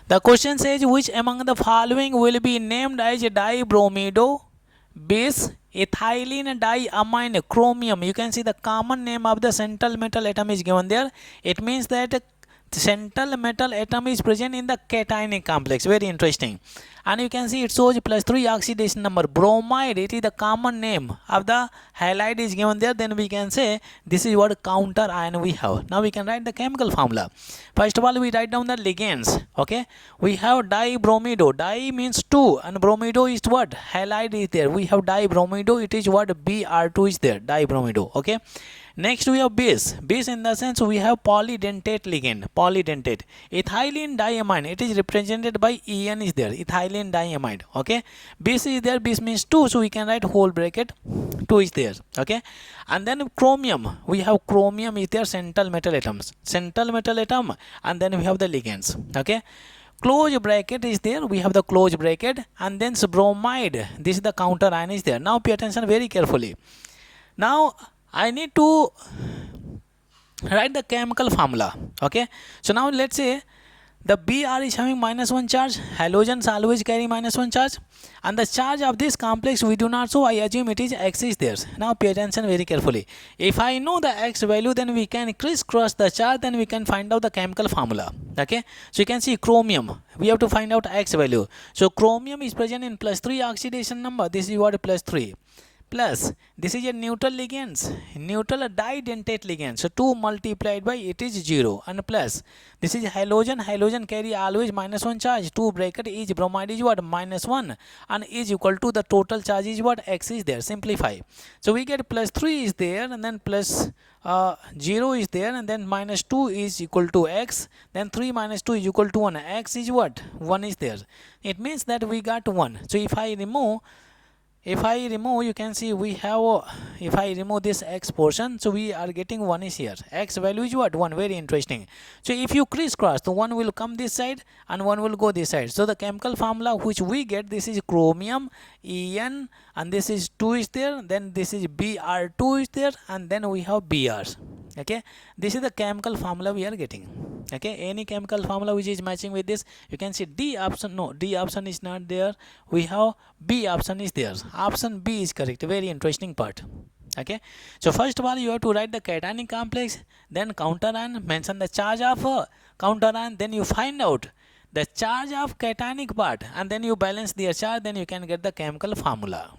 The question says which among the following will be named as dibromido-bis, ethylene diamine, chromium. You can see the common name of the central metal atom is given there. It means that the central metal atom is present in the cationic complex. Very interesting. And you can see it shows +3 oxidation number. Bromide, it is the common name of the halide is given there. Then we can say this is what counter ion we have. Now we can write the chemical formula. First of all, we write down the ligands. Okay, we have dibromido. Di means 2 and bromido is what? Halide is there. We have dibromido, it is what? Br2 is there, dibromido. Okay, next we have bis. Bis in the sense we have polydentate ligand, polydentate. Ethylene diamine, it is represented by En is there, ethylene diamide. Okay, bis is there, bis means 2, so we can write whole bracket 2 is there. Okay, and then chromium, we have chromium is there, central metal atoms, central metal atom, and then we have the ligands. Okay, close bracket is there, we have the close bracket, and then bromide, this is the counter ion is there. Now pay attention very carefully. Now I need to write the chemical formula. Okay, so now let's say the Br is having -1 charge, halogens always carry -1 charge, and the charge of this complex we do not, so I assume it is X is there. Now pay attention very carefully. If I know the X value, then we can crisscross the charge, then we can find out the chemical formula. Okay, so you can see chromium, we have to find out X value. So chromium is present in +3 oxidation number, this is what +3, plus this is a neutral ligands, neutral didentate ligand, so 2 multiplied by it is 0, and plus this is halogen, halogen carry always -1 charge, 2 bracket is bromide is what? -1, and is equal to the total charge is what? X is there. Simplify, so we get +3 is there, and then plus 0 is there, and then -2 is equal to X, then 3 minus 2 is equal to 1. X is what? 1 is there. It means that we got 1. So if I remove, you can see we have, if I remove this X portion, so we are getting 1 is here. X value is what? 1. Very interesting. So if you crisscross, the 1 will come this side and 1 will go this side. So the chemical formula which we get, this is chromium, En, and this is 2 is there, then this is Br2 is there, and then we have Brs. Okay, this is the chemical formula we are getting. Okay, any chemical formula which is matching with this, you can see D option, no, D option is not there, we have B option is there. Option B is correct. Very interesting part. Okay, so first of all you have to write the cationic complex, then counter ion, mention the charge of counter ion, then you find out the charge of cationic part, and then you balance their charge, then you can get the chemical formula.